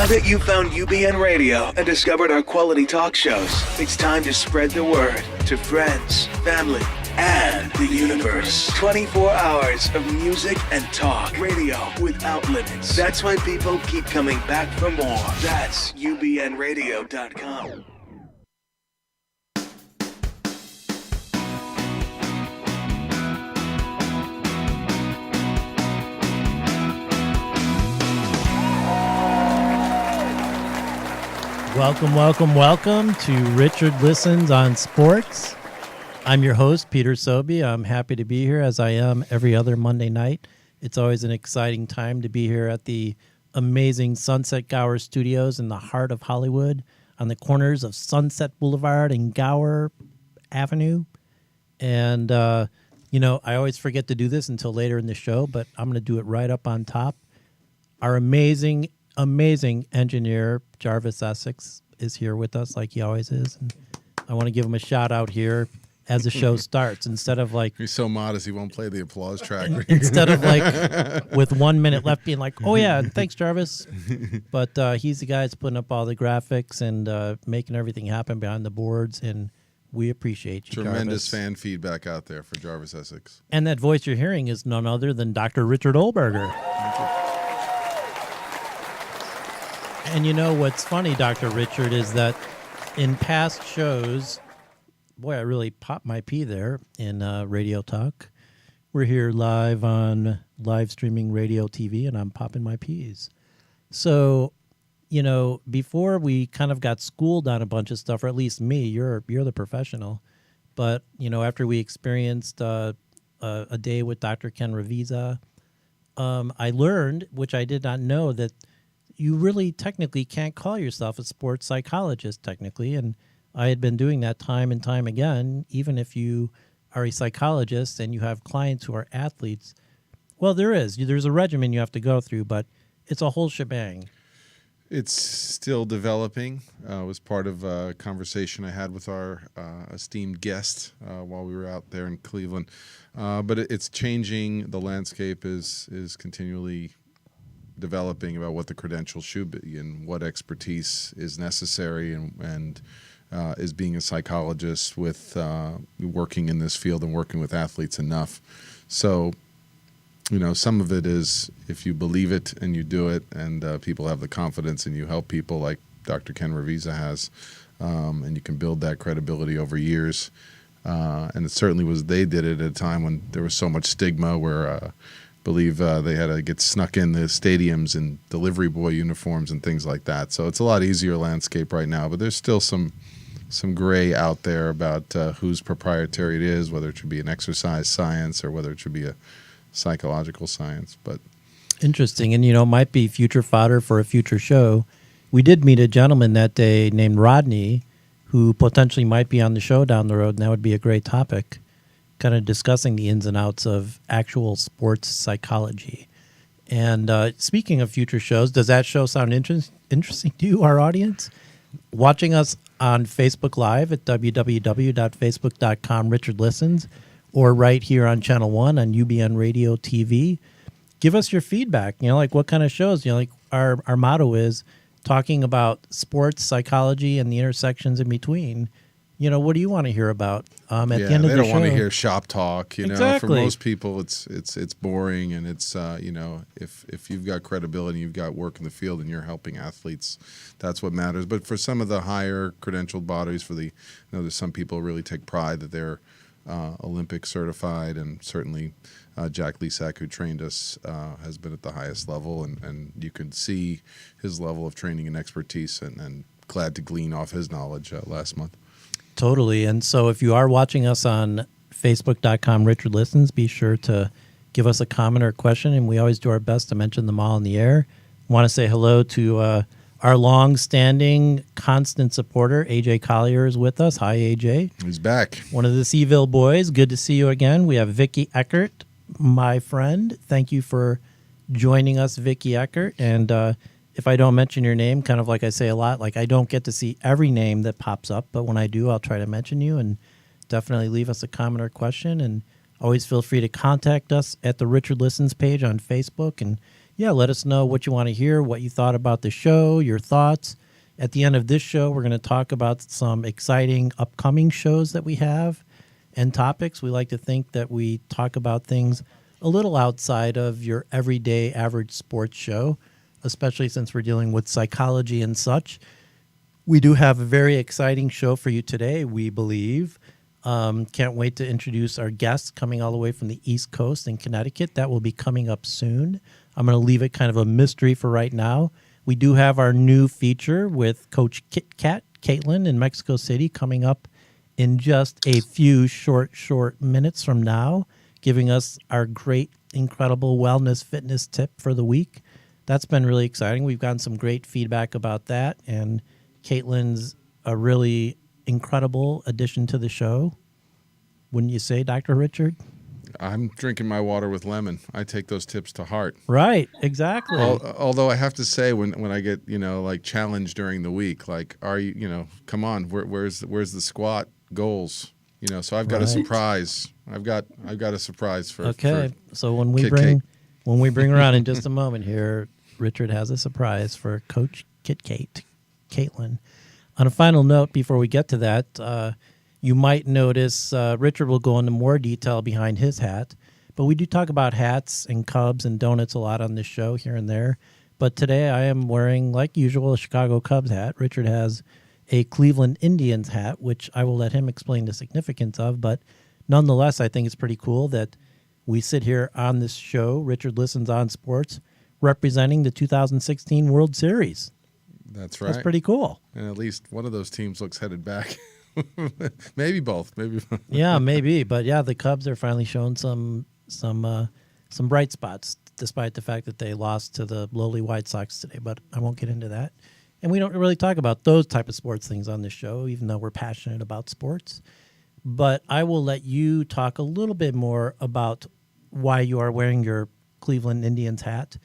Now that you've found UBN Radio and discovered our quality talk shows, it's time to spread the word to friends, family, and the universe. 24 hours of music and talk. Radio without limits. That's why people keep coming back for more. That's UBNradio.com. Welcome to Richard Listens on Sports. I'm your host, Peter Sobey. I'm happy to be here as I am every other Monday night. It's always an exciting time to be here at the amazing Sunset Gower Studios in the heart of Hollywood on the corners of Sunset Boulevard and Gower Avenue. And, I always forget to do this until later in the show, but I'm going to do it right up on top. Our amazing engineer, Jarvis Essex, is here with us like he always is. And I want to give him a shout out here as the show starts. Instead of like... He's so modest, he won't play the applause track. Instead of like with 1 minute left being like, oh yeah, thanks Jarvis. But he's the guy that's putting up all the graphics and making everything happen behind the boards. And we appreciate you, Tremendous Jarvis. fan feedback out there for Jarvis Essex. And that voice you're hearing is none other than Dr. Richard Olberger. And you know what's funny, Dr. Richard, is that in past shows, boy, I really popped my pee there in Radio Talk. We're here live on live streaming radio TV, and I'm popping my peas. So, before we kind of got schooled on a bunch of stuff, or at least me, you're the professional. But, after we experienced a day with Dr. Ken Ravizza, I learned, which I did not know, that you really technically can't call yourself a sports psychologist technically. And I had been doing that time and time again, even if you are a psychologist and you have clients who are athletes. Well, there's a regimen you have to go through, but it's a whole shebang. It's still developing. It was part of a conversation I had with our esteemed guest while we were out there in Cleveland. But it's changing. The landscape is continually developing about what the credentials should be and what expertise is necessary and is being a psychologist with working in this field and working with athletes enough. So, some of it is if you believe it and you do it and people have the confidence and you help people like Dr. Ken Ravizza has, and you can build that credibility over years. And it certainly was, they did it at a time when there was so much stigma where believe they had to get snuck in the stadiums in delivery boy uniforms and things like that. So it's a lot easier landscape right now, but there's still some gray out there about whose proprietary it is, whether it should be an exercise science or whether it should be a psychological science. But interesting, and might be future fodder for a future show. We did meet a gentleman that day named Rodney who potentially might be on the show down the road, and that would be a great topic, kind of discussing the ins and outs of actual sports psychology. And speaking of future shows, does that show sound interesting to you, our audience? Watching us on Facebook Live at www.facebook.com/RichardListens or right here on Channel 1 on UBN Radio TV. Give us your feedback. What kind of shows? Our motto is talking about sports psychology and the intersections in between. What do you want to hear about at the end of the show? They don't want to hear shop talk. Exactly. For most people, it's boring, and it's if you've got credibility, you've got work in the field, and you're helping athletes, that's what matters. But for some of the higher credentialed bodies, there's some people really take pride that they're Olympic certified, and certainly Jack Lisak, who trained us, has been at the highest level, and you can see his level of training and expertise, and glad to glean off his knowledge last month. Totally. And so if you are watching us on Facebook.com/RichardListens, be sure to give us a comment or a question, and we always do our best to mention them all in the air. I want to say hello to our long-standing, constant supporter, AJ Collier, is with us. Hi, AJ. He's back. One of the Seville boys. Good to see you again. We have Vicky Eckert, my friend. Thank you for joining us, Vicky Eckert. And if I don't mention your name, kind of like I say a lot, like I don't get to see every name that pops up, but when I do, I'll try to mention you, and definitely leave us a comment or question. And always feel free to contact us at the Richard Listens page on Facebook. And, let us know what you want to hear, what you thought about the show, your thoughts. At the end of this show, we're going to talk about some exciting upcoming shows that we have and topics. We like to think that we talk about things a little outside of your everyday average sports show, especially since we're dealing with psychology and such. We do have a very exciting show for you today, we believe. Can't wait to introduce our guests coming all the way from the East Coast in Connecticut. That will be coming up soon. I'm going to leave it kind of a mystery for right now. We do have our new feature with Coach KitCait, Caitlin in Mexico City, coming up in just a few short minutes from now, giving us our great, incredible wellness fitness tip for the week. That's been really exciting. We've gotten some great feedback about that, and Caitlin's a really incredible addition to the show. Wouldn't you say, Dr. Richard? I'm drinking my water with lemon. I take those tips to heart. Right, exactly. Although I have to say, when I get like challenged during the week, like, are you come on, where's the squat goals? So I've got a surprise. I've got a surprise for. Okay, so when we bring her on in just a moment here, Richard has a surprise for Coach KitCait, Caitlin. On a final note, before we get to that, you might notice Richard will go into more detail behind his hat, but we do talk about hats and Cubs and donuts a lot on this show here and there. But today I am wearing, like usual, a Chicago Cubs hat. Richard has a Cleveland Indians hat, which I will let him explain the significance of. But nonetheless, I think it's pretty cool that we sit here on this show, Richard Listens on Sports, representing the 2016 World Series. That's right. That's pretty cool. And at least one of those teams looks headed back. Maybe both. Maybe. Yeah, maybe. But yeah, the Cubs are finally showing some bright spots, despite the fact that they lost to the lowly White Sox today. But I won't get into that. And we don't really talk about those type of sports things on this show, even though we're passionate about sports. But I will let you talk a little bit more about why you are wearing your Cleveland Indians hat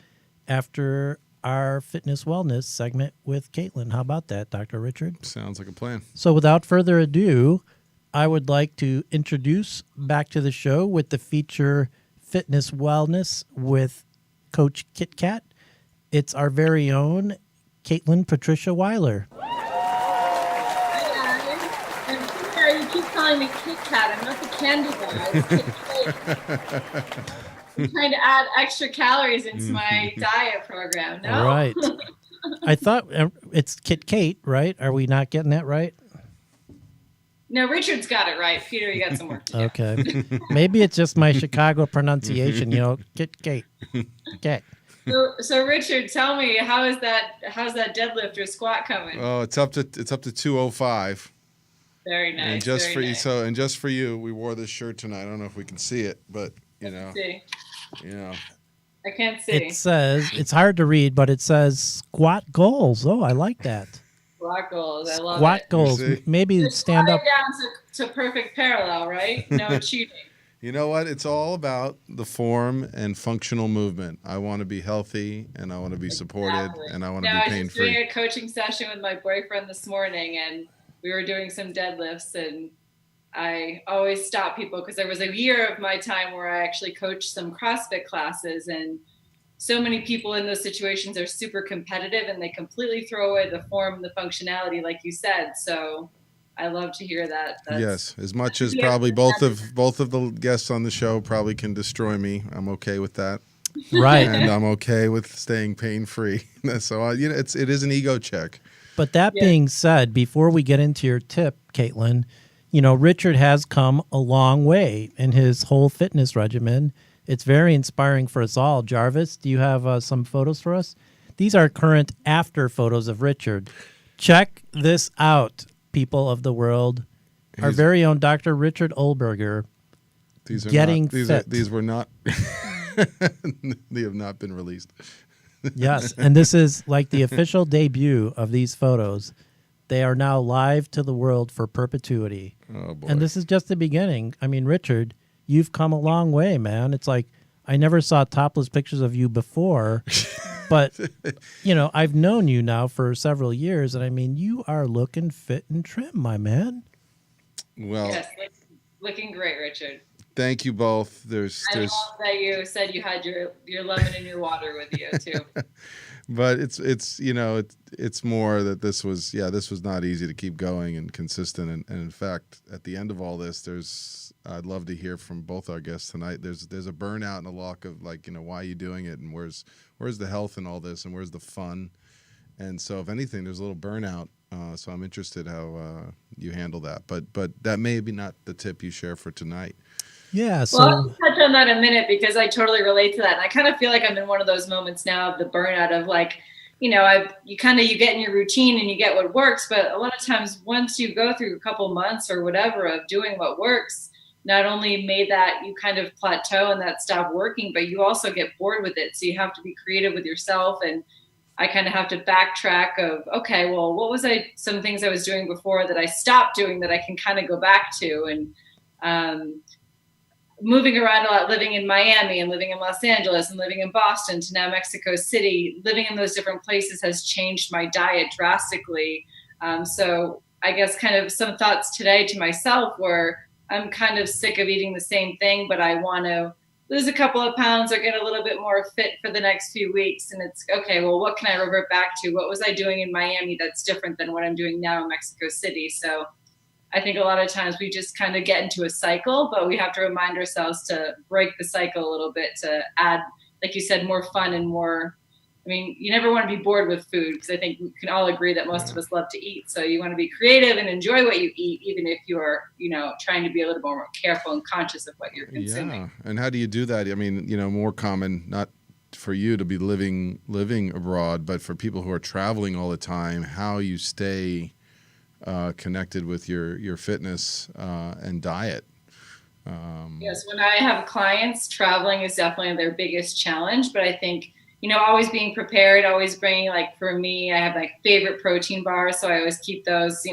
after our fitness wellness segment with Caitlin. How about that, Dr. Richard? Sounds like a plan. So without further ado, I would like to introduce back to the show with the feature Fitness Wellness with Coach KitCait. It's our very own Caitlin Patricia Weiler. You keep calling me KitCat. I'm not the candy bar. KitCait. I'm trying to add extra calories into my diet program. No? All right. I thought it's KitCait, right? Are we not getting that right? No, Richard's got it right. Peter, you got some work to do. Okay. Maybe it's just my Chicago pronunciation, KitCait. Okay. So Richard, tell me, how's that deadlift or squat coming? Oh, it's up to 205. Very nice. And just very nice. just for you, we wore this shirt tonight. I don't know if we can see it, but See. I can't see. It says, it's hard to read, but it says squat goals. Oh, I like that. Squat goals. I love squat it. goals. Maybe Just stand up. down to perfect parallel, right? No cheating. You know what? It's all about the form and functional movement. I want to be healthy, and I want to be supported, and I want to be pain-free. I was doing a coaching session with my boyfriend this morning, and we were doing some deadlifts, and I always stop people because there was a year of my time where I actually coached some CrossFit classes, and so many people in those situations are super competitive and they completely throw away the form and the functionality, like you said. So I love to hear that. Yes, as much as probably both of the guests on the show probably can destroy me, I'm okay with that. Right. And I'm okay with staying pain-free. So it is an ego check. But that being said, before we get into your tip, Caitlin, Richard has come a long way in his whole fitness regimen. It's very inspiring for us all. Jarvis, do you have some photos for us? These are current after photos of Richard. Check this out, people of the world. Our very own Dr. Richard Olberger. These are getting fit. Fit. These were not. They have not been released. Yes, and this is like the official debut of these photos. They are now live to the world for perpetuity. Oh, boy. And this is just the beginning. I mean, Richard, you've come a long way, man. It's like I never saw topless pictures of you before, but, I've known you now for several years, and I mean, you are looking fit and trim, my man. Well, Yes, looking great, Richard. Thank you both. I love that you said you had your lemon in your water with you too. But it's more that this was not easy to keep going and consistent. And in fact, at the end of all this, I'd love to hear from both our guests tonight. There's a burnout and a look of why are you doing it, and where's the health in all this, and where's the fun. And so if anything, there's a little burnout. So I'm interested how you handle that. But that may be not the tip you share for tonight. Yeah. So I'll touch on that in a minute because I totally relate to that. And I kind of feel like I'm in one of those moments now of the burnout of you get in your routine and you get what works. But a lot of times once you go through a couple months or whatever of doing what works, not only may that you kind of plateau and that stop working, but you also get bored with it. So you have to be creative with yourself. And I kind of have to backtrack of, okay, well, what was some things I was doing before that I stopped doing that I can kind of go back to. And, moving around a lot, living in Miami and living in Los Angeles and living in Boston to now Mexico City, living in those different places has changed my diet drastically. So I guess kind of some thoughts today to myself were I'm kind of sick of eating the same thing, but I want to lose a couple of pounds or get a little bit more fit for the next few weeks. And it's okay, well, what can I revert back to? What was I doing in Miami that's different than what I'm doing now in Mexico City? So I think a lot of times we just kind of get into a cycle, but we have to remind ourselves to break the cycle a little bit to add, like you said, more fun and more. I mean, you never want to be bored with food because I think we can all agree that most of us love to eat. So you want to be creative and enjoy what you eat, even if you're, trying to be a little more careful and conscious of what you're consuming. Yeah. And how do you do that? I mean, more common, not for you to be living abroad, but for people who are traveling all the time, how you stay connected with your fitness and diet. Yes, when I have clients, traveling is definitely their biggest challenge. But I think, always being prepared, always bringing, for me, I have my favorite protein bars. So I always keep those,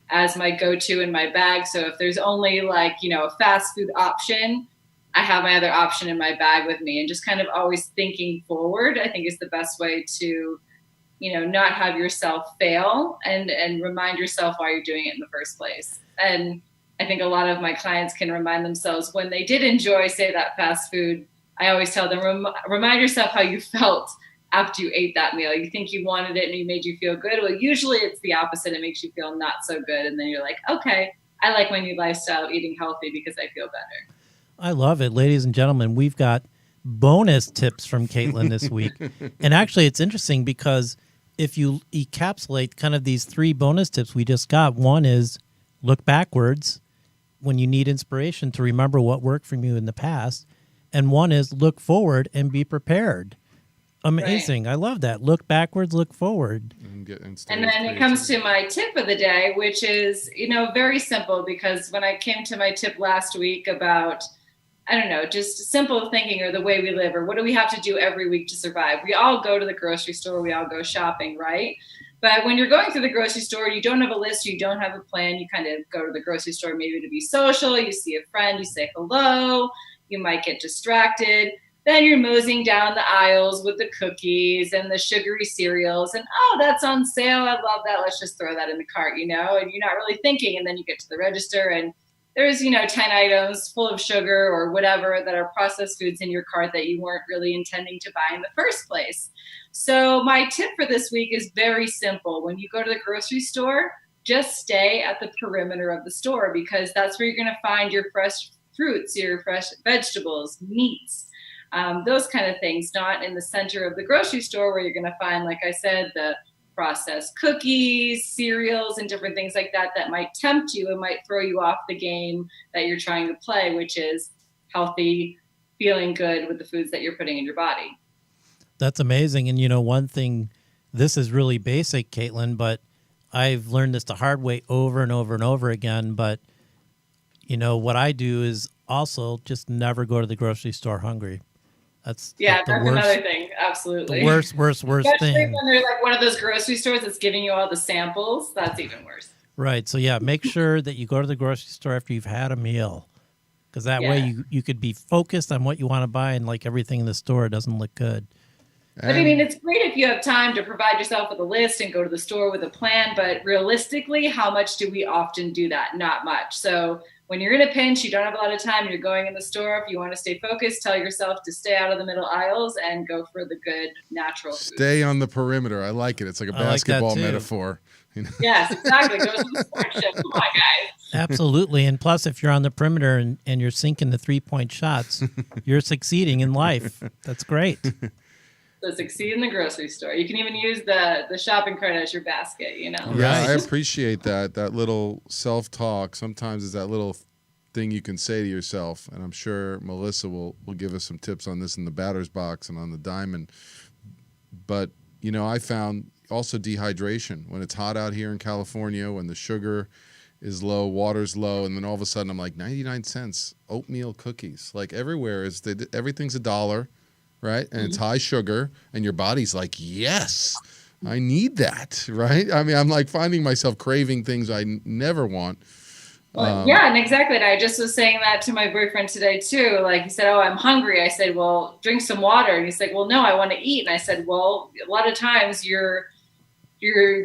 as my go-to in my bag. So if there's only a fast food option, I have my other option in my bag with me. And just kind of always thinking forward, I think is the best way to not have yourself fail and remind yourself why you're doing it in the first place. And I think a lot of my clients can remind themselves when they did enjoy, say, that fast food. I always tell them, remind yourself how you felt after you ate that meal. You think you wanted it and it made you feel good. Well, usually it's the opposite. It makes you feel not so good. And then you're like, okay, I like my new lifestyle, eating healthy because I feel better. I love it. Ladies and gentlemen, we've got bonus tips from Caitlin this week. And actually, it's interesting because if you encapsulate kind of these 3 bonus tips we just got, one is look backwards when you need inspiration to remember what worked for you in the past. And one is look forward and be prepared. Amazing. Right. I love that. Look backwards, look forward. And then it comes to my tip of the day, which is, very simple, because when I came to my tip last week about, just simple thinking or the way we live or what do we have to do every week to survive? We all go to the grocery store. We all go shopping, right? But when you're going through the grocery store, you don't have a list, you don't have a plan. You kind of go to the grocery store maybe to be social. You see a friend, you say hello. You might get distracted. Then you're moseying down the aisles with the cookies and the sugary cereals. And, oh, that's on sale. I love that. Let's just throw that in the cart, and you're not really thinking. And then you get to the register and there's, 10 items full of sugar or whatever that are processed foods in your cart that you weren't really intending to buy in the first place. So my tip for this week is very simple. When you go to the grocery store, just stay at the perimeter of the store because that's where you're going to find your fresh fruits, your fresh vegetables, meats, those kind of things, not in the center of the grocery store where you're going to find, like I said, the processed cookies, cereals, and different things like that might tempt you and might throw you off the game that you're trying to play, which is healthy, feeling good with the foods that you're putting in your body. That's amazing. And, one thing, this is really basic, Caitlin, but I've learned this the hard way over and over and over again. But, what I do is also just never go to the grocery store hungry. That's that's another thing. Absolutely. The worst Especially thing. when there's one of those grocery stores that's giving you all the samples, that's even worse. Right. So make sure that you go to the grocery store after you've had a meal, because that way you could be focused on what you want to buy, and everything in the store doesn't look good. But it's great if you have time to provide yourself with a list and go to the store with a plan. But realistically, how much do we often do that? Not much. So when you're in a pinch, you don't have a lot of time, you're going in the store, if you want to stay focused, tell yourself to stay out of the middle aisles and go for the good natural food. Stay on the perimeter. I like it. It's like a basketball metaphor. You know? Yes, exactly. Go to the sports show. Come on, guys. Absolutely. And plus, if you're on the perimeter and you're sinking the 3-point shots, you're succeeding in life. That's great. So succeed in the grocery store. You can even use the shopping cart as your basket, you know? Yeah, I appreciate that little self-talk. Sometimes it's that little thing you can say to yourself, and I'm sure Melissa will give us some tips on this in the batter's box and on the diamond. But, you know, I found also dehydration. When it's hot out here in California, when the sugar is low, water's low, and then all of a sudden I'm like 99 cents oatmeal cookies. Like everywhere everything's $1. Right? And it's high sugar, and your body's like, yes, I need that, right? I mean, I'm like finding myself craving things I never want. Yeah, and exactly. And I just was saying that to my boyfriend today too. Like he said, oh, I'm hungry. I said, well, drink some water. And he's like, well, no, I want to eat. And I said, well, a lot of times your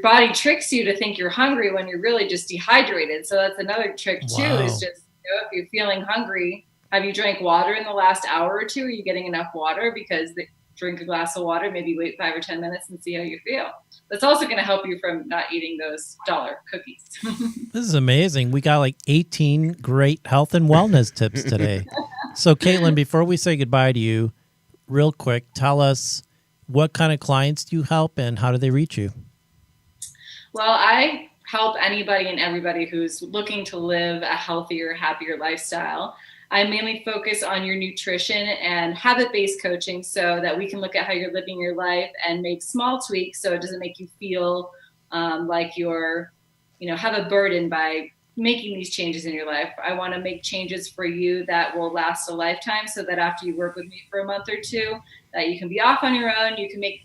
body tricks you to think you're hungry when you're really just dehydrated. So that's another trick too, is just, you know, if you're feeling hungry, have you drank water in the last hour or two? Are you getting enough water? Because drink a glass of water, maybe wait 5 or 10 minutes and see how you feel. That's also going to help you from not eating those dollar cookies. This is amazing. We got like 18 great health and wellness tips today. So, Caitlin, before we say goodbye to you, real quick, tell us what kind of clients do you help and how do they reach you? Well, I help anybody and everybody who's looking to live a healthier, happier lifestyle. I mainly focus on your nutrition and habit-based coaching so that we can look at how you're living your life and make small tweaks so it doesn't make you feel like you're, you know, have a burden by making these changes in your life. I want to make changes for you that will last a lifetime so that after you work with me for a month or two, that you can be off on your own, you can make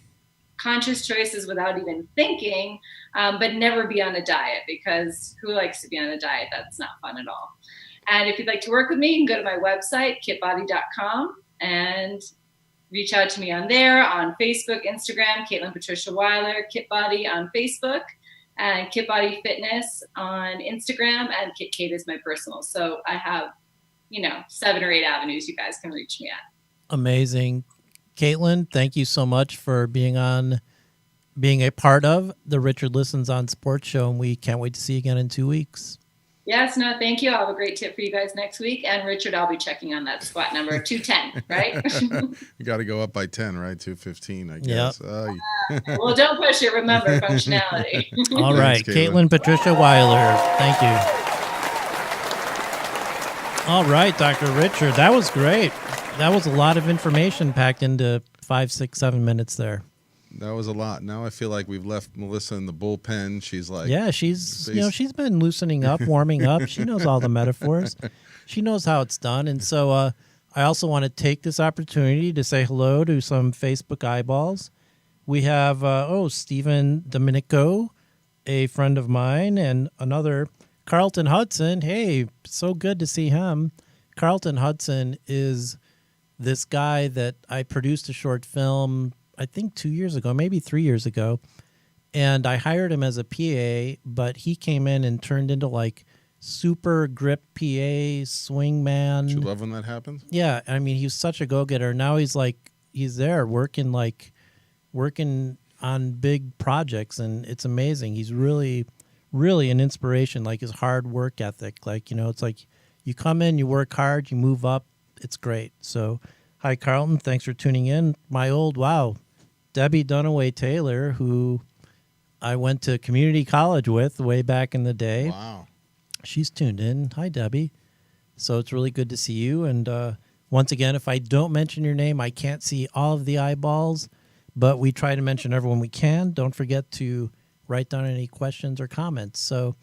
conscious choices without even thinking, but never be on a diet, because who likes to be on a diet? That's not fun at all. And if you'd like to work with me, you can go to my website, kitbody.com, and reach out to me on there, on Facebook, Instagram, Caitlin Patricia Weiler, KitBody on Facebook, and KitBody Fitness on Instagram, and KitCait is my personal. So I have, 7 or 8 avenues you guys can reach me at. Amazing. Caitlin, thank you so much for being a part of the Richard Listens on Sports show, and we can't wait to see you again in 2 weeks. Yes, no, thank you. I'll have a great tip for you guys next week. And Richard, I'll be checking on that squat number 210, right? You got to go up by 10, right? 215, I guess. Yep. Well, don't push it. Remember, functionality. All right. Thanks, Caitlin Patricia Weiler. Thank you. All right, Dr. Richard. That was great. That was a lot of information packed into 5, 6, 7 minutes there. That was a lot. Now I feel like we've left Melissa in the bullpen. She's like, yeah, she's been loosening up, warming up. She knows all the metaphors. She knows how it's done. And so I also want to take this opportunity to say hello to some Facebook eyeballs. We have, Stephen Domenico, a friend of mine, and another Carlton Hudson. Hey, so good to see him. Carlton Hudson is this guy that I produced a short film, I think 2 years ago, maybe 3 years ago. And I hired him as a PA, but he came in and turned into like super grip PA, swing man. Don't you love when that happens? Yeah. I mean, he's such a go-getter. Now he's there working on big projects, and it's amazing. He's really, really an inspiration, like his hard work ethic. It's like you come in, you work hard, you move up. It's great. So hi, Carlton. Thanks for tuning in. Debbie Dunaway Taylor, who I went to community college with way back in the day. Wow. She's tuned in. Hi, Debbie. So it's really good to see you. And once again, if I don't mention your name, I can't see all of the eyeballs, but we try to mention everyone we can. Don't forget to write down any questions or comments. So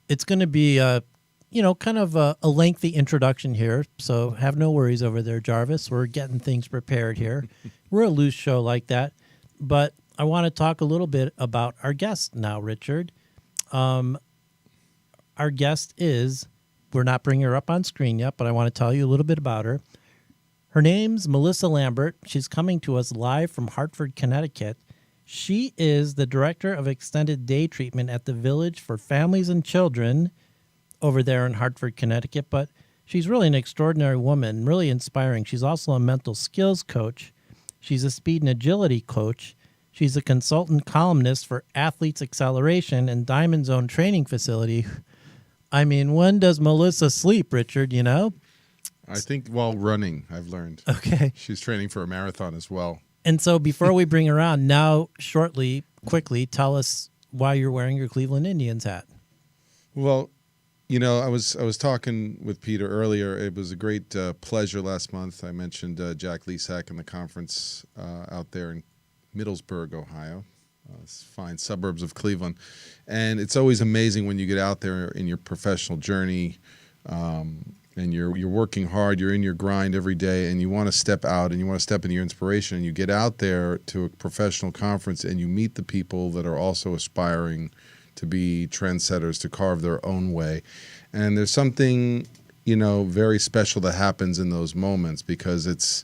it's going to be kind of a lengthy introduction here, so have no worries over there, Jarvis. We're getting things prepared here. We're a loose show like that, but I want to talk a little bit about our guest now, Richard. Our guest we're not bringing her up on screen yet, but I want to tell you a little bit about her. Her name's Melissa Lambert. She's coming to us live from Hartford, Connecticut. She is the Director of Extended Day Treatment at the Village for Families and Children over there in Hartford, Connecticut, but she's really an extraordinary woman, really inspiring. She's also a mental skills coach. She's a speed and agility coach. She's a consultant columnist for Athletes Acceleration and Diamondzone training facility. I mean, when does Melissa sleep, Richard, you know? I think while running, I've learned. Okay. She's training for a marathon as well. And so before we bring her on, now, quickly, tell us why you're wearing your Cleveland Indians hat. Well, you know, I was talking with Peter earlier. It was a great pleasure last month. I mentioned Jack Leasack and the conference out there in Middlesburg, Ohio, fine suburbs of Cleveland. And it's always amazing when you get out there in your professional journey, and you're working hard, you're in your grind every day, and you want to step out and you want to step into your inspiration, and you get out there to a professional conference and you meet the people that are also aspiring to be trendsetters, to carve their own way. And there's something, you know, very special that happens in those moments, because it's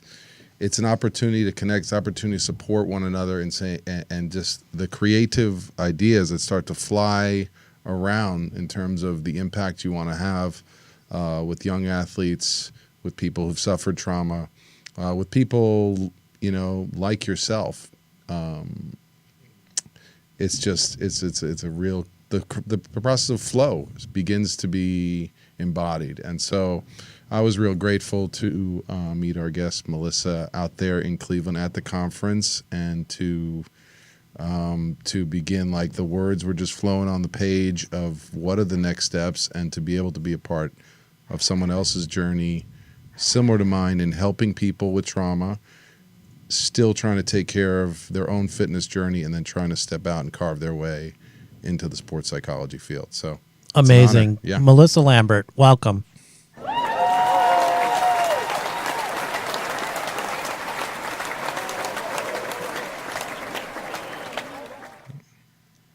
an opportunity to connect, it's an opportunity to support one another, and just the creative ideas that start to fly around in terms of the impact you want to have with young athletes, with people who've suffered trauma, with people, you know, like yourself. It's a real, the process of flow begins to be embodied. And so I was real grateful to meet our guest Melissa out there in Cleveland at the conference, and to begin, like, the words were just flowing on the page of what are the next steps, and to be able to be a part of someone else's journey similar to mine in helping people with trauma, still trying to take care of their own fitness journey, and then trying to step out and carve their way into the sports psychology field. So amazing. Yeah. Melissa Lambert, welcome.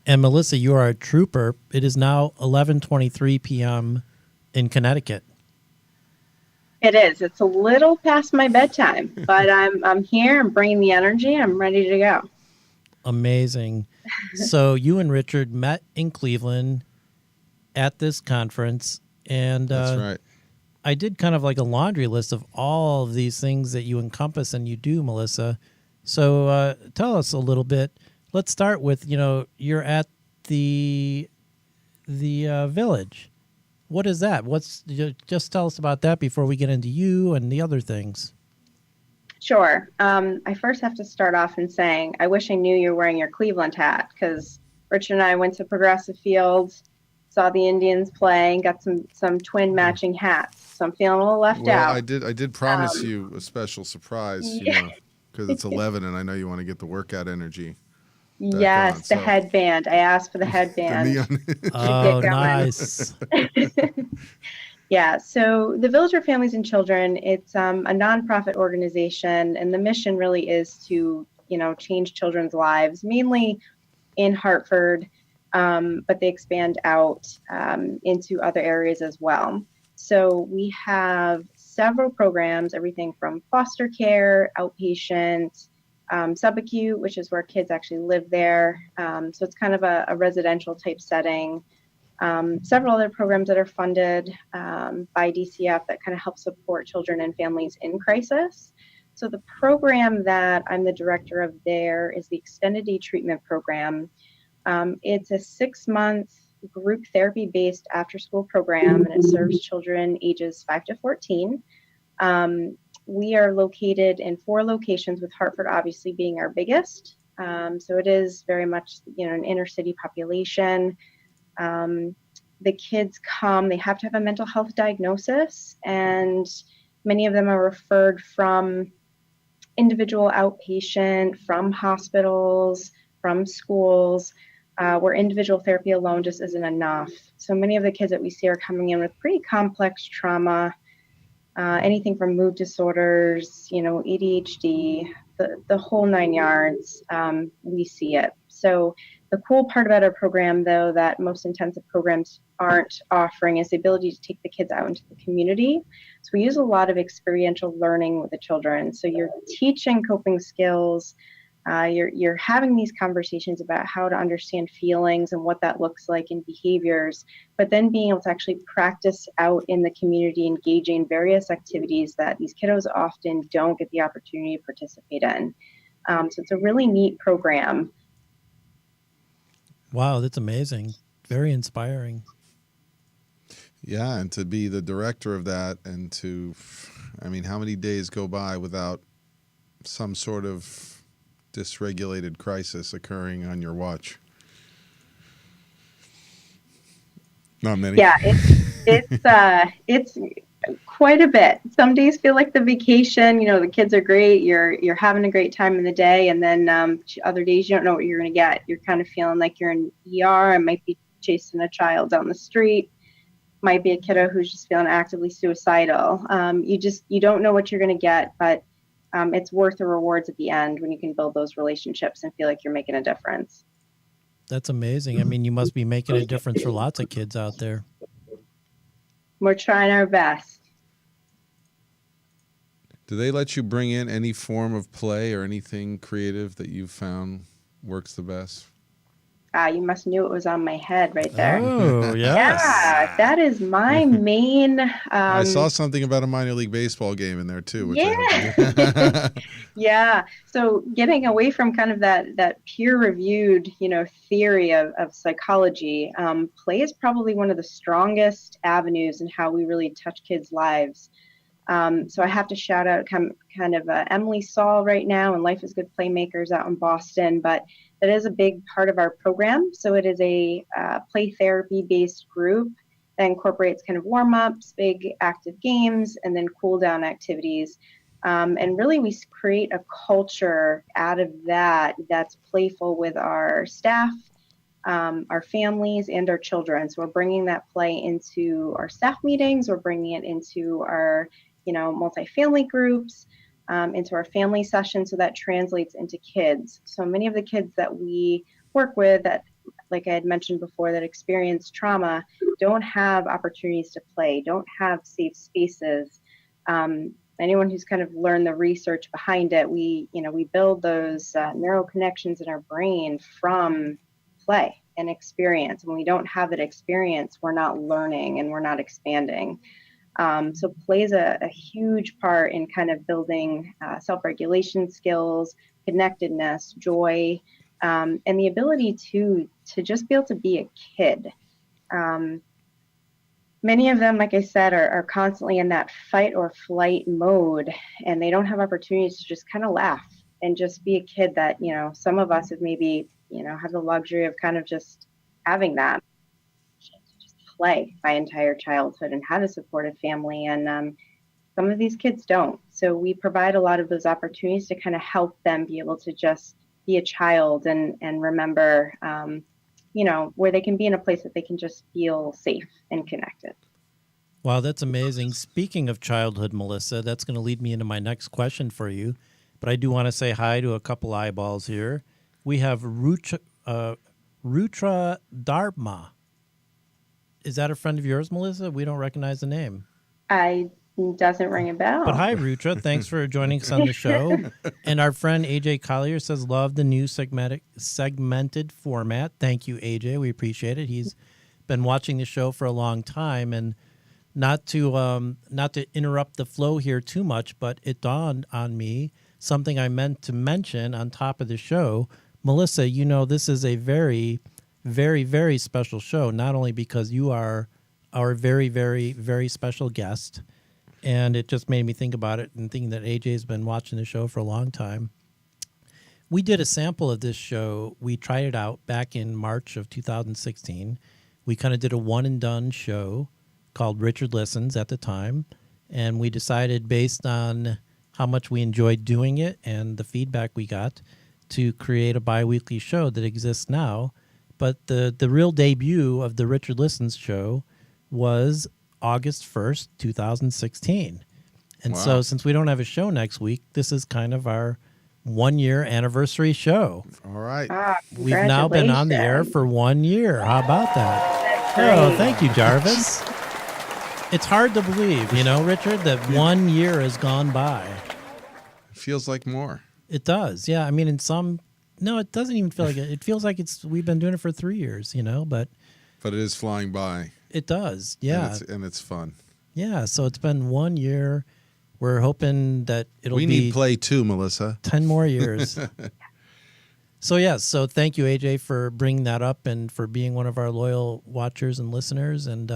And Melissa, you are a trooper. It is now 11:23 p.m. in Connecticut. It is. It's a little past my bedtime, but I'm here. I'm bringing the energy. I'm ready to go. Amazing. So you and Richard met in Cleveland at this conference, and that's right. I did kind of like a laundry list of all of these things that you encompass and you do, Melissa. So tell us a little bit. Let's start with, you know, you're at the village. What is that? Just tell us about that before we get into you and the other things. Sure. I first have to start off in saying I wish I knew you were wearing your Cleveland hat, because Richard and I went to Progressive Fields, saw the Indians play, and got some twin matching hats. So I'm feeling a little left out. I did promise you a special surprise, you know, because it's 11 and I know you want to get the workout energy. Yes, the headband. I asked for the headband. Oh, nice. Yeah, so the Village for Families and Children, it's a nonprofit organization, and the mission really is to, you know, change children's lives, mainly in Hartford, but they expand out into other areas as well. So we have several programs, everything from foster care, outpatient, subacute, which is where kids actually live there. So it's kind of a residential type setting. Several other programs that are funded by DCF that kind of help support children and families in crisis. So the program that I'm the director of there is the Extended Day Treatment Program. It's a 6-month group therapy-based after-school program, and it serves children ages 5 to 14. We are located in 4 locations, with Hartford obviously being our biggest. So it is very much, you know, an inner city population. The kids come, they have to have a mental health diagnosis, and many of them are referred from individual outpatient, from hospitals, from schools, where individual therapy alone just isn't enough. So many of the kids that we see are coming in with pretty complex trauma, anything from mood disorders, you know, ADHD, the whole 9 yards. We see it. So the cool part about our program, though, that most intensive programs aren't offering, is the ability to take the kids out into the community. So we use a lot of experiential learning with the children. So you're teaching coping skills, You're having these conversations about how to understand feelings and what that looks like in behaviors, but then being able to actually practice out in the community, engaging in various activities that these kiddos often don't get the opportunity to participate in. So it's a really neat program. Wow, that's amazing. Very inspiring. Yeah, and to be the director of that, and how many days go by without some sort of dysregulated crisis occurring on your watch? Not many. Yeah, it's quite a bit. Some days feel like the vacation. The kids are great. You're having a great time in the day, and then other days you don't know what you're going to get. You're kind of feeling like you're in ER. and might be chasing a child down the street. Might be a kiddo who's just feeling actively suicidal. You don't know what you're going to get, but it's worth the rewards at the end when you can build those relationships and feel like you're making a difference. That's amazing. You must be making a difference for lots of kids out there. We're trying our best. Do they let you bring in any form of play or anything creative that you've found works the best? You must knew it was on my head right there. Oh, yes. Yeah, that is my main. I saw something about a minor league baseball game in there too. Which Yeah. So getting away from kind of that peer-reviewed, theory of psychology, play is probably one of the strongest avenues in how we really touch kids' lives. So I have to shout out kind of Emily Saul right now and Life is Good Playmakers out in Boston, but that is a big part of our program. So it is a play therapy-based group that incorporates kind of warm-ups, big active games, and then cool-down activities. And really we create a culture out of that's playful with our staff, our families, and our children. So we're bringing that play into our staff meetings. We're bringing it into our multifamily groups, into our family sessions, so that translates into kids. So many of the kids that we work with that, like I had mentioned before, that experience trauma don't have opportunities to play, don't have safe spaces. Anyone who's kind of learned the research behind it, we build those neural connections in our brain from play and experience. When we don't have that experience, we're not learning and we're not expanding. So plays a huge part in kind of building self-regulation skills, connectedness, joy, and the ability to just be able to be a kid. Many of them, like I said, are constantly in that fight or flight mode, and they don't have opportunities to just kind of laugh and just be a kid that, some of us have maybe, have the luxury of kind of just having that. Play my entire childhood and had a supportive family, and some of these kids don't. So we provide a lot of those opportunities to kind of help them be able to just be a child and remember, where they can be in a place that they can just feel safe and connected. Wow, that's amazing. Speaking of childhood, Melissa, that's going to lead me into my next question for you. But I do want to say hi to a couple eyeballs here. We have Rutra Dharma. Is that a friend of yours, Melissa? We don't recognize the name. Doesn't ring a bell. But hi, Rutra. Thanks for joining us on the show. And our friend AJ Collier says, love the new segmented format. Thank you, AJ. We appreciate it. He's been watching the show for a long time. And not to interrupt the flow here too much, but it dawned on me something I meant to mention on top of the show. Melissa, this is a very, very, very special show, not only because you are our very, very, very special guest, and it just made me think about it and thinking that AJ's been watching the show for a long time. We did a sample of this show. We tried it out back in March of 2016. We kind of did a one-and-done show called Richard Listens at the time, and we decided, based on how much we enjoyed doing it and the feedback we got, to create a bi-weekly show that exists now. But the real debut of the Richard Listens show was August 1st, 2016. And so since we don't have a show next week, this is kind of our 1-year anniversary show. All right. We've now been on the air for 1 year. How about that? Oh, thank you, Jarvis. It's hard to believe, Richard, that 1 year has gone by. It feels like more. It does. Yeah. I mean, no, it doesn't even feel like it. It feels like we've been doing it for 3 years, but it is flying by. It does. Yeah. And it's fun. Yeah. So it's been 1 year. We're hoping that we need play too, Melissa. 10 more years. So thank you, AJ, for bringing that up and for being one of our loyal watchers and listeners. And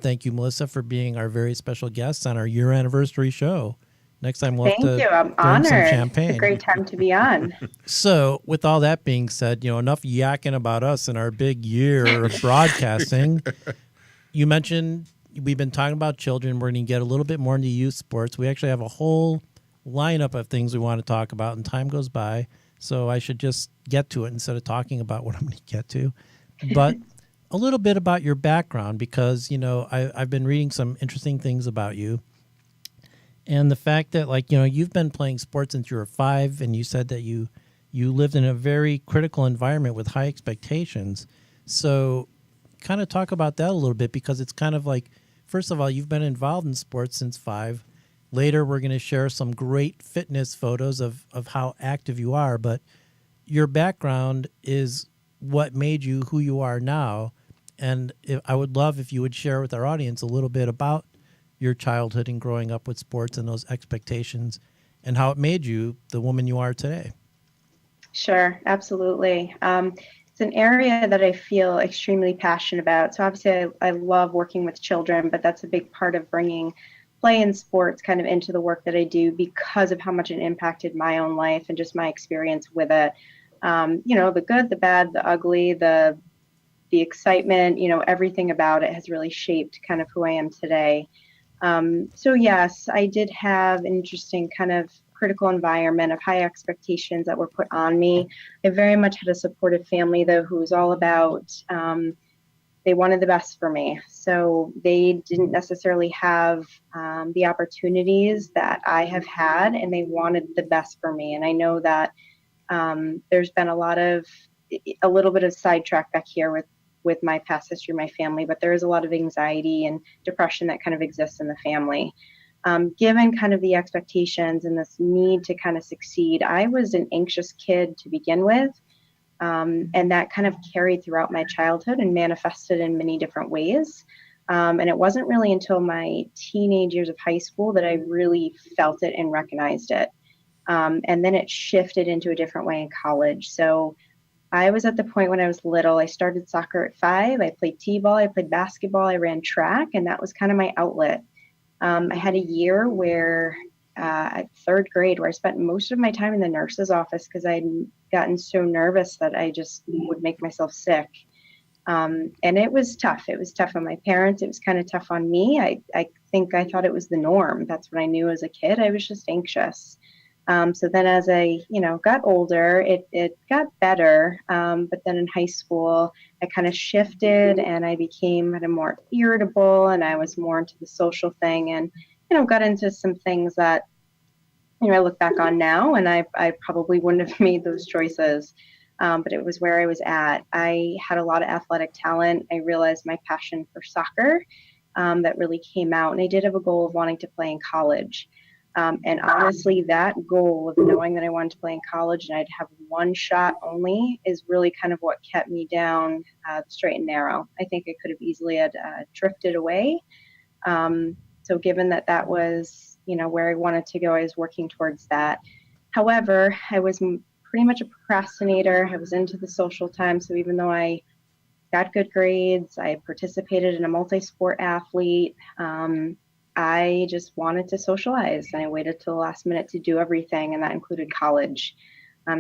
thank you, Melissa, for being our very special guest on our year anniversary show. Next time we'll have to Thank you. I'm bring honored. some champagne. It's a great time to be on. So with all that being said, enough yakking about us and our big year of broadcasting. You mentioned we've been talking about children. We're going to get a little bit more into youth sports. We actually have a whole lineup of things we want to talk about, and time goes by. So I should just get to it instead of talking about what I'm going to get to. But a little bit about your background, because, I've been reading some interesting things about you. And the fact that, you've been playing sports since you were 5, and you said that you lived in a very critical environment with high expectations. So kind of talk about that a little bit, because it's kind of like, first of all, you've been involved in sports since 5. Later, we're going to share some great fitness photos of how active you are. But your background is what made you who you are now. And I would love if you would share with our audience a little bit about your childhood and growing up with sports and those expectations and how it made you the woman you are today. Sure, absolutely. It's an area that I feel extremely passionate about. So obviously I love working with children, but that's a big part of bringing play and sports kind of into the work that I do because of how much it impacted my own life and just my experience with it. The good, the bad, the ugly, the excitement, everything about it has really shaped kind of who I am today. So yes, I did have an interesting kind of critical environment of high expectations that were put on me. I very much had a supportive family, though, who was all about, they wanted the best for me. So they didn't necessarily have the opportunities that I have had, and they wanted the best for me. And I know that there's been a little bit of sidetrack back here with my past history, my family, but there is a lot of anxiety and depression that kind of exists in the family. Given kind of the expectations and this need to kind of succeed, I was an anxious kid to begin with. And that kind of carried throughout my childhood and manifested in many different ways. And it wasn't really until my teenage years of high school that I really felt it and recognized it. And then it shifted into a different way in college. So I was at the point when I was little, I started soccer at 5. I played t-ball, I played basketball, I ran track, and that was kind of my outlet. I had a year where at 3rd grade where I spent most of my time in the nurse's office because I'd gotten so nervous that I just would make myself sick. And it was tough. It was tough on my parents. It was kind of tough on me. I think I thought it was the norm. That's what I knew as a kid. I was just anxious. So then as I, got older, it got better. But then in high school, I kind of shifted and I became kind of more irritable and I was more into the social thing and, got into some things that, I look back on now and I probably wouldn't have made those choices. But it was where I was at. I had a lot of athletic talent. I realized my passion for soccer that really came out. And I did have a goal of wanting to play in college. And honestly, that goal of knowing that I wanted to play in college and I'd have one shot only is really kind of what kept me down the straight and narrow. I think I could have easily had drifted away. So given that was, where I wanted to go, I was working towards that. However, I was pretty much a procrastinator. I was into the social time. So even though I got good grades, I participated in a multi-sport athlete, I just wanted to socialize and I waited till the last minute to do everything, and that included college.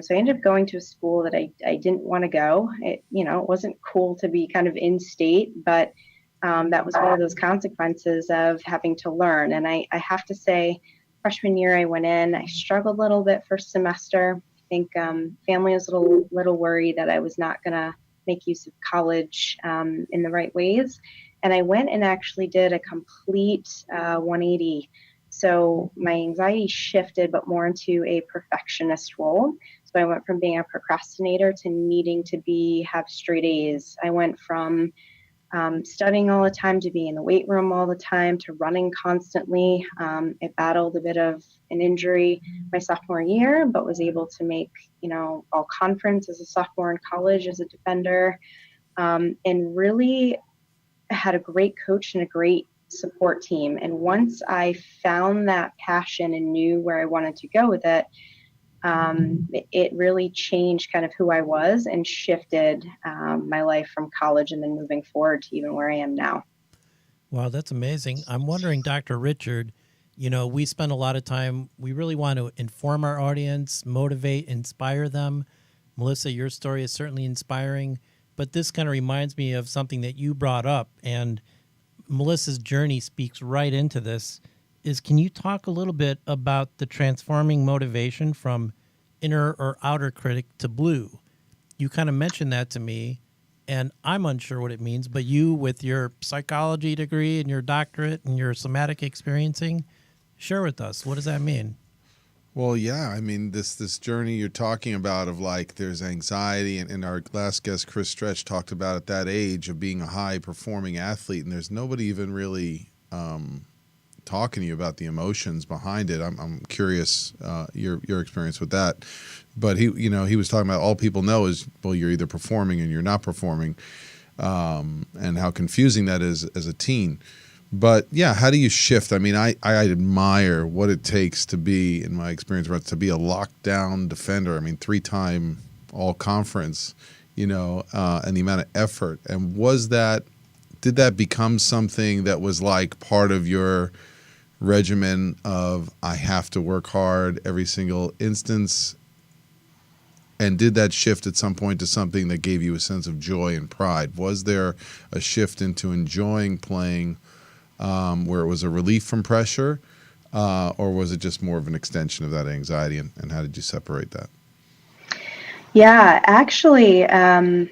So I ended up going to a school that I didn't want to go. It wasn't cool to be kind of in state, but that was one of those consequences of having to learn. And I have to say, freshman year I went in, I struggled a little bit first semester. I think family was a little worried that I was not going to make use of college in the right ways. And I went and actually did a complete 180. So my anxiety shifted, but more into a perfectionist role. So I went from being a procrastinator to needing to have straight A's. I went from studying all the time, to being in the weight room all the time, to running constantly. I battled a bit of an injury my sophomore year, but was able to make, all conference as a sophomore in college as a defender, and really had a great coach and a great support team. And once I found that passion and knew where I wanted to go with it, it really changed kind of who I was and shifted my life from college and then moving forward to even where I am now. Wow, that's amazing. I'm wondering, Dr. Richard, we spend a lot of time, we really want to inform our audience, motivate, inspire them. Melissa, your story is certainly inspiring, but this kind of reminds me of something that you brought up, and Melissa's journey speaks right into this. Can you talk a little bit about the transforming motivation from inner or outer critic to blue? You kind of mentioned that to me, and I'm unsure what it means, but you, with your psychology degree and your doctorate and your somatic experiencing, share with us. What does that mean? Well, yeah, I mean, this journey you're talking about of like there's anxiety, and our last guest, Chris Stretch, talked about at that age of being a high-performing athlete, and there's nobody even really talking to you about the emotions behind it. I'm curious your experience with that, but he was talking about all people know is, well, you're either performing and you're not performing, and how confusing that is as a teen. But yeah, how do you shift? I mean, I admire what it takes to be, in my experience, to be a lockdown defender. I mean, 3-time all conference, and the amount of effort. And did that become something that was like part of your regimen of, I have to work hard every single instance? And did that shift at some point to something that gave you a sense of joy and pride? Was there a shift into enjoying playing, where it was a relief from pressure, or was it just more of an extension of that anxiety? And how did you separate that? Yeah, actually, I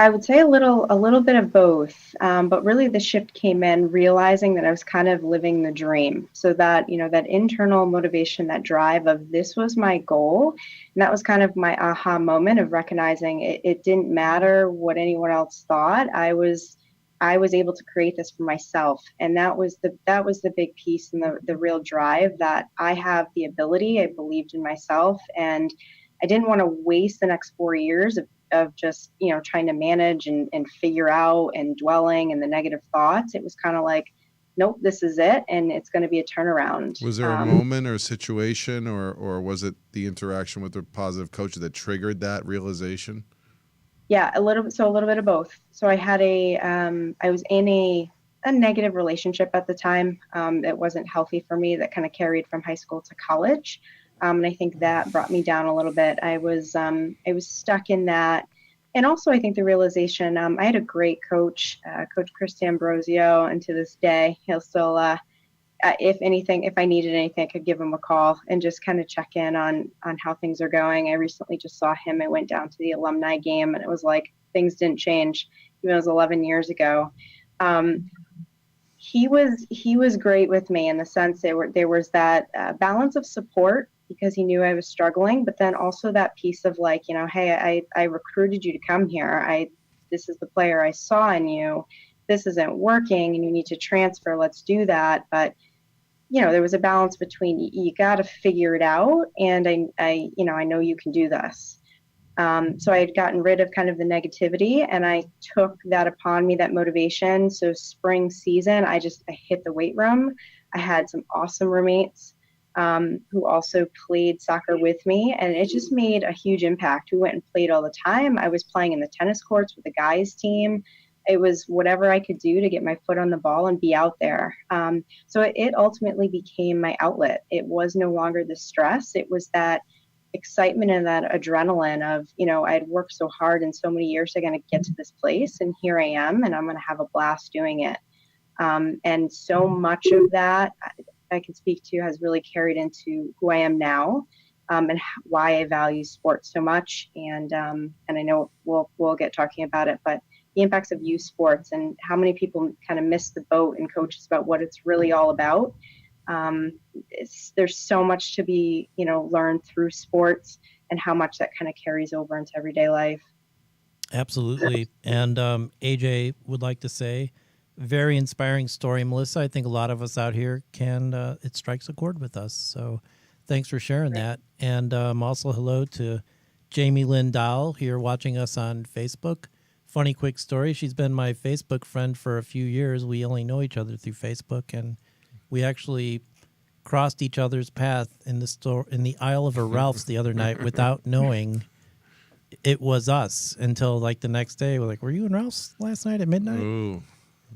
would say a little bit of both, but really the shift came in realizing that I was kind of living the dream. So that, that internal motivation, that drive of this was my goal. And that was kind of my aha moment of recognizing it didn't matter what anyone else thought. I was able to create this for myself. And that was the big piece and the real drive, that I have the ability. I believed in myself, and I didn't want to waste the next 4 years of just, trying to manage and figure out and dwelling in the negative thoughts. It was kind of like, nope, this is it. And it's going to be a turnaround. Was there a moment or a situation, or was it the interaction with the positive coach that triggered that realization? Yeah, a little bit of both. So I had I was in a negative relationship at the time. It wasn't healthy for me, that kind of carried from high school to college. And I think that brought me down a little bit. I was stuck in that. And also I think the realization, I had a great coach, Coach Chris Ambrosio, and to this day, he'll still, if I needed anything, I could give him a call and just kind of check in on how things are going. I recently just saw him. I went down to the alumni game, and it was like things didn't change. Even though it was 11 years ago. He was great with me in the sense there was that balance of support, because he knew I was struggling, but then also that piece of like, hey, I recruited you to come here. This is the player I saw in you. This isn't working and you need to transfer. Let's do that. But, there was a balance between you got to figure it out. And I know you can do this. So I had gotten rid of kind of the negativity, and I took that upon me, that motivation. So spring season, I hit the weight room. I had some awesome roommates who also played soccer with me, and it just made a huge impact. We went and played all the time. I was playing in the tennis courts with the guys team. It was whatever I could do to get my foot on the ball and be out there. So it ultimately became my outlet. It was no longer the stress. It was that excitement and that adrenaline of, I had worked so hard and so many years to kind of get to this place, and here I am, and I'm going to have a blast doing it. And so much of that I can speak to has really carried into who I am now, and why I value sports so much. And I know we'll get talking about it, but the impacts of youth sports and how many people kind of miss the boat and coaches about what it's really all about. There's so much to be, learned through sports, and how much that kind of carries over into everyday life. Absolutely. And AJ would like to say, very inspiring story, Melissa. I think a lot of us out here it strikes a chord with us. So thanks for sharing that. And also hello to Jamie Lynn Dowell here watching us on Facebook. Funny quick story. She's been my Facebook friend for a few years. We only know each other through Facebook, and we actually crossed each other's path in the store in the aisle of a Ralph's the other night without knowing it was us until like the next day. We're like, "Were you in Ralph's last night at midnight?" Ooh.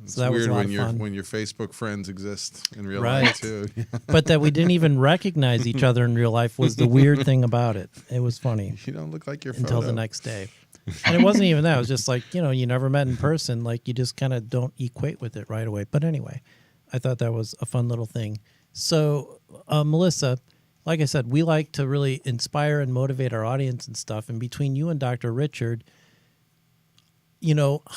It's So that was weird a lot when of fun. when your Facebook friends exist in real Right. life too. But that we didn't even recognize each other in real life was the weird thing about it. It was funny You don't look like your until photo. the next day. And it wasn't even that. It was just like, you never met in person. Like, you just kind of don't equate with it right away. But anyway, I thought that was a fun little thing. So, Melissa, like I said, we like to really inspire and motivate our audience and stuff. And between you and Dr. Richard,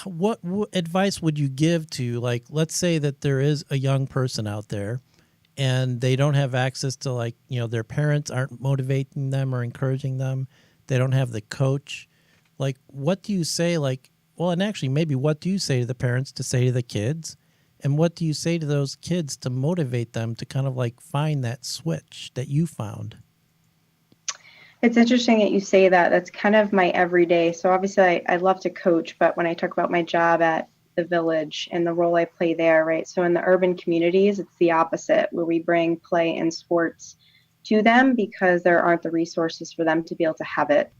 what advice would you give to, like, let's say that there is a young person out there and they don't have access to, like, their parents aren't motivating them or encouraging them. They don't have the coach. Like, what do you say? And actually, maybe what do you say to the parents to say to the kids? And what do you say to those kids to motivate them to kind of like find that switch that you found? It's interesting that you say that. That's kind of my everyday. So obviously I love to coach, but when I talk about my job at the village and the role I play there, right? So in the urban communities, it's the opposite, where we bring play and sports to them because there aren't the resources for them to be able to have it.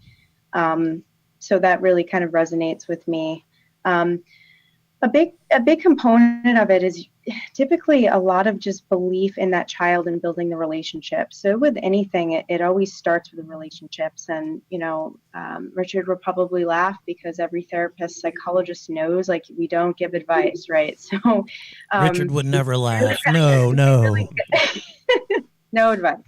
So that really kind of resonates with me. A big component of it is typically a lot of just belief in that child and building the relationship. So with anything, it always starts with the relationships. And, Richard would probably laugh because every therapist, psychologist knows, like, we don't give advice, right? So Richard would never laugh. No. No advice.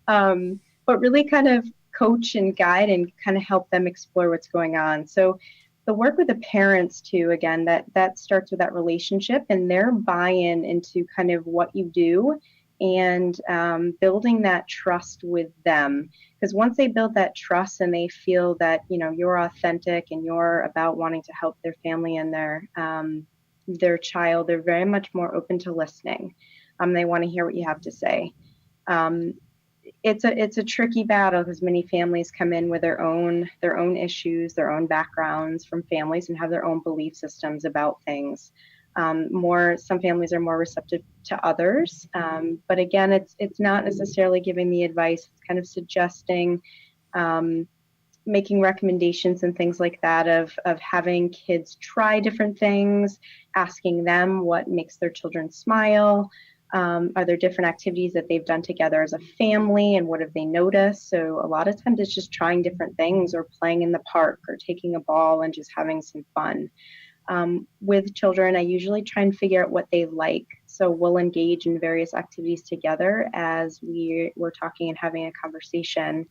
Mm-hmm. But really kind of coach and guide and kind of help them explore what's going on. So the work with the parents too, again, that starts with that relationship and their buy-in into kind of what you do and building that trust with them. Because once they build that trust and they feel that, you're authentic and you're about wanting to help their family and their child, they're very much more open to listening. They want to hear what you have to say. It's a tricky battle because many families come in with their own issues, their own backgrounds from families, and have their own belief systems about things. Some families are more receptive to others, but again, it's not necessarily giving the advice. It's kind of suggesting, making recommendations and things like that of having kids try different things, asking them what makes their children smile. Are there different activities that they've done together as a family, and what have they noticed? So a lot of times it's just trying different things, or playing in the park, or taking a ball and just having some fun. With children, I usually try and figure out what they like. So we'll engage in various activities together as we're talking and having a conversation.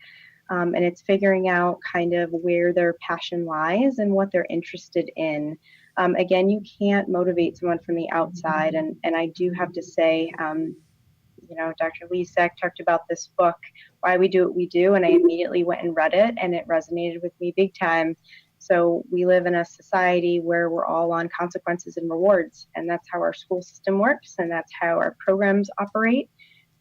And it's figuring out kind of where their passion lies and what they're interested in. Again, you can't motivate someone from the outside. And I do have to say, Dr. Lisek talked about this book, Why We Do What We Do, and I immediately went and read it, and it resonated with me big time. So we live in a society where we're all on consequences and rewards, and that's how our school system works, and that's how our programs operate.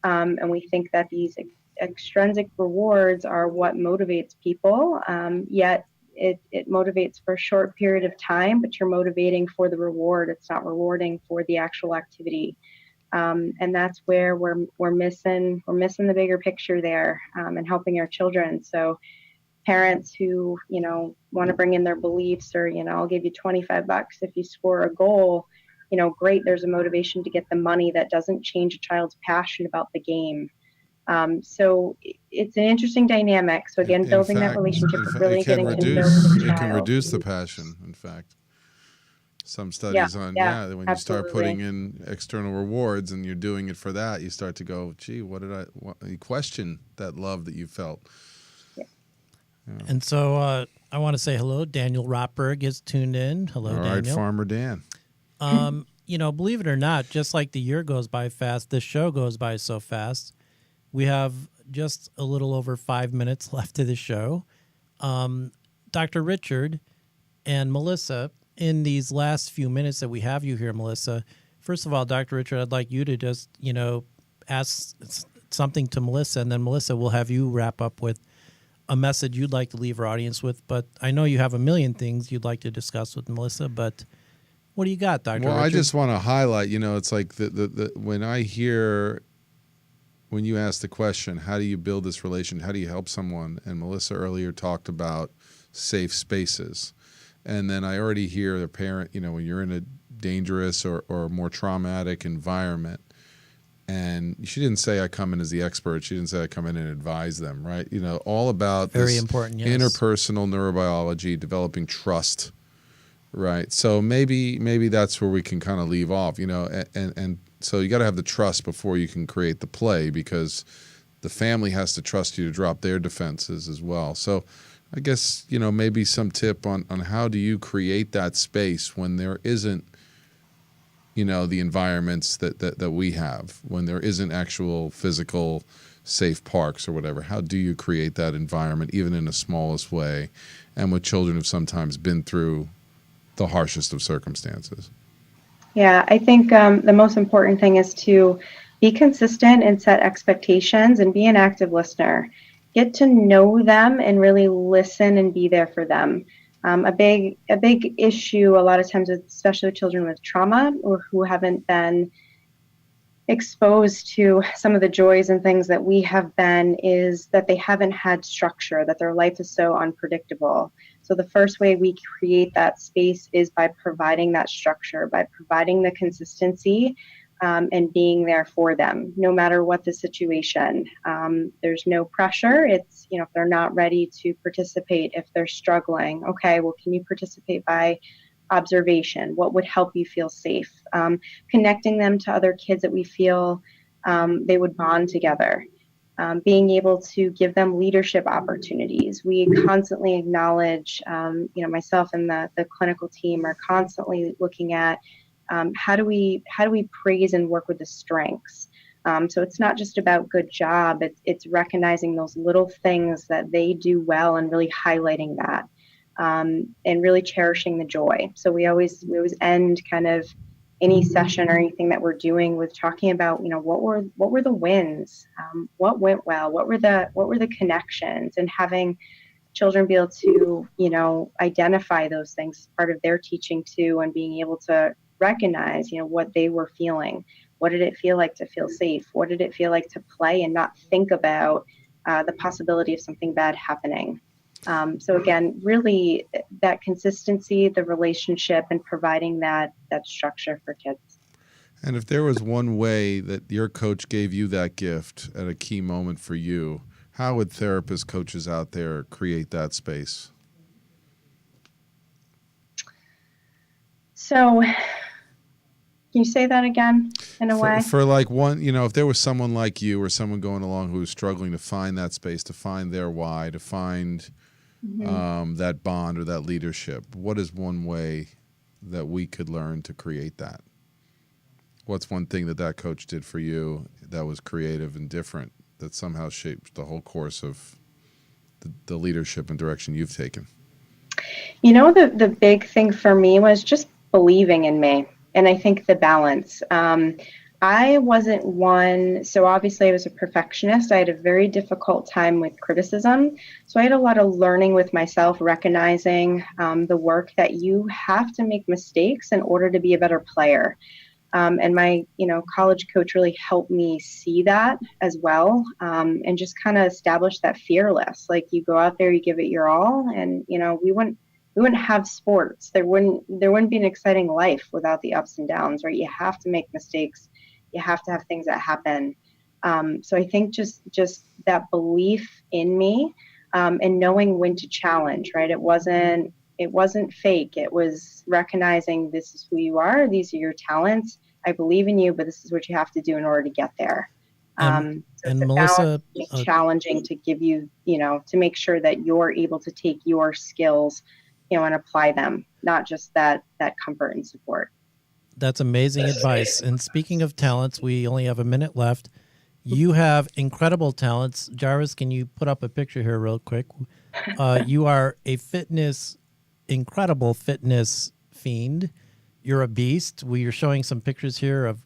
And we think that these extrinsic rewards are what motivates people, yet it motivates for a short period of time, but you're motivating for the reward. It's not rewarding for the actual activity. And that's where we're missing the bigger picture there, and helping our children. So parents who, want to bring in their beliefs, or, I'll give you $25 if you score a goal, great. There's a motivation to get the money. That doesn't change a child's passion about the game. So it's an interesting dynamic. So again, building that relationship, really getting to know the child. It can reduce the passion, in fact. Some studies when you start putting in external rewards and you're doing it for that, you start to go, gee, you question that love that you felt. Yeah. Yeah. And so I want to say hello. Daniel Rotberg is tuned in. Hello, All Daniel. right, Farmer Dan. Believe it or not, just like the year goes by fast, this show goes by so fast. We have just a little over 5 minutes left of the show. Dr. Richard, And Melissa, in these last few minutes that we have you here, Melissa, first of all, Dr. Richard, I'd like you to just, ask something to Melissa, and then Melissa will have you wrap up with a message you'd like to leave our audience with. But I know you have a million things you'd like to discuss with Melissa, but what do you got, Dr. Well, Richard? I just want to highlight, it's like when you ask the question, how do you build this relation? How do you help someone? And Melissa earlier talked about safe spaces. And then I already hear the parent, when you're in a dangerous or more traumatic environment, and she didn't say I come in as the expert. She didn't say I come in and advise them, right? All about Very this important, yes. interpersonal neurobiology, developing trust, right? So maybe that's where we can kind of leave off, and so you got to have the trust before you can create the play, because the family has to trust you to drop their defenses as well. So I guess, maybe some tip on how do you create that space when there isn't, the environments that we have, when there isn't actual physical safe parks or whatever. How do you create that environment, even in the smallest way, and with children who've sometimes been through the harshest of circumstances? Yeah, I think the most important thing is to be consistent and set expectations and be an active listener. Get to know them and really listen and be there for them. A big issue a lot of times, especially with children with trauma or who haven't been exposed to some of the joys and things that we have been, is that they haven't had structure, that their life is so unpredictable. So the first way we create that space is by providing that structure, by providing the consistency, and being there for them, no matter what the situation. There's no pressure. It's, if they're not ready to participate, if they're struggling, okay, well, can you participate by observation? What would help you feel safe? Connecting them to other kids that we feel they would bond together. Being able to give them leadership opportunities. We constantly acknowledge, myself and the clinical team are constantly looking at how do we praise and work with the strengths. So it's not just about good job. It's recognizing those little things that they do well and really highlighting that, and really cherishing the joy. So we always end kind of any session or anything that we're doing with talking about, what were the wins, what went well, what were the connections, and having children be able to, identify those things as part of their teaching too, and being able to recognize, what they were feeling. What did it feel like to feel safe? What did it feel like to play and not think about the possibility of something bad happening? So again, really that consistency, the relationship, and providing that structure for kids. And if there was one way that your coach gave you that gift at a key moment for you, how would therapists, coaches out there create that space? So can you say that again in a way? For like one, if there was someone like you or someone going along who was struggling to find that space, to find their why, to find that bond or that leadership, what is one way that we could learn to create that? What's one thing that coach did for you that was creative and different, that somehow shaped the whole course of the leadership and direction you've taken? The big thing for me was just believing in me. And I think the balance. I wasn't one, so obviously I was a perfectionist. I had a very difficult time with criticism. So I had a lot of learning with myself, recognizing the work that you have to make mistakes in order to be a better player. And my, college coach really helped me see that as well, and just kind of establish that fearless. Like, you go out there, you give it your all, and we wouldn't have sports. There wouldn't be an exciting life without the ups and downs, right? You have to make mistakes. You have to have things that happen. So I think just that belief in me, and knowing when to challenge, right? It wasn't fake. It was recognizing, this is who you are. These are your talents. I believe in you, but this is what you have to do in order to get there. And Melissa, challenging to give you, to make sure that you're able to take your skills, and apply them, not just that comfort and support. That's amazing advice. And speaking of talents, we only have a minute left. You have incredible talents. Jarvis, can you put up a picture here real quick? You are a fitness incredible fitness fiend. You're a beast. We are showing some pictures here of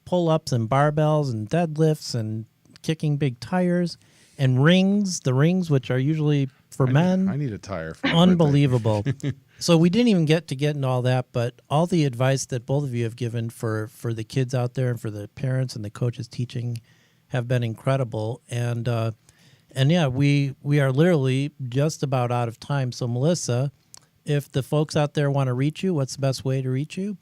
pull-ups and barbells and deadlifts and kicking big tires and rings. The rings, which are usually for men. I need a tire for my birthday. Unbelievable. So we didn't even get into all that, but all the advice that both of you have given for the kids out there and for the parents and the coaches teaching have been incredible. And yeah, we are literally just about out of time. So Melissa, if the folks out there want to reach you, what's the best way to reach you?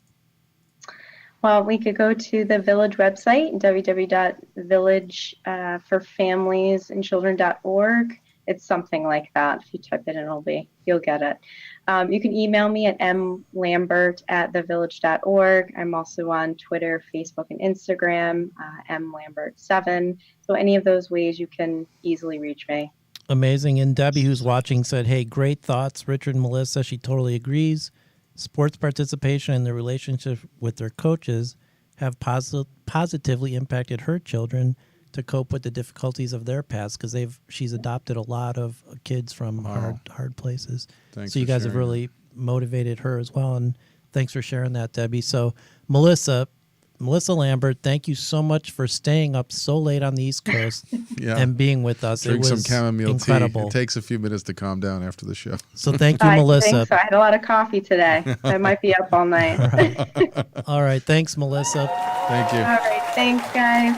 Well, we could go to the Village website, www.villageforfamiliesandchildren.org. It's something like that. If you type it in, you'll get it. You can email me at mlambert@thevillage.org. I'm also on Twitter, Facebook, and Instagram, mlambert7. So any of those ways you can easily reach me. Amazing. And Debbie, who's watching, said, hey, great thoughts, Richard and Melissa. She totally agrees. Sports participation and the relationship with their coaches have positively impacted her children to cope with the difficulties of their past, because she's adopted a lot of kids from hard places. Thanks so you for guys have sharing really motivated her as well, and thanks for sharing that, Debbie. So Melissa Lambert, thank you so much for staying up so late on the East Coast and being with us. Drink it was some chamomile incredible. tea. It takes a few minutes to calm down after the show. So thank you, Melissa. I think so. I had a lot of coffee today. I might be up all night. All right. Thanks, Melissa. Thank you. All right. Thanks, guys.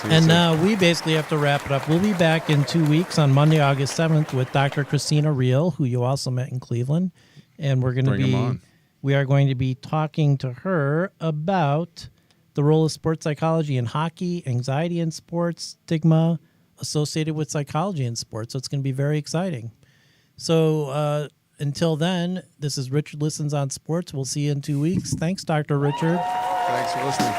And now we basically have to wrap it up. We'll be back in 2 weeks on Monday, August 7th with Dr. Christina Reel, who you also met in Cleveland. And we are going to be talking to her about the role of sports psychology in hockey, anxiety in sports, stigma associated with psychology in sports. So it's going to be very exciting. So until then, this is Richard Listens on Sports. We'll see you in 2 weeks. Thanks, Dr. Richard. Thanks for listening.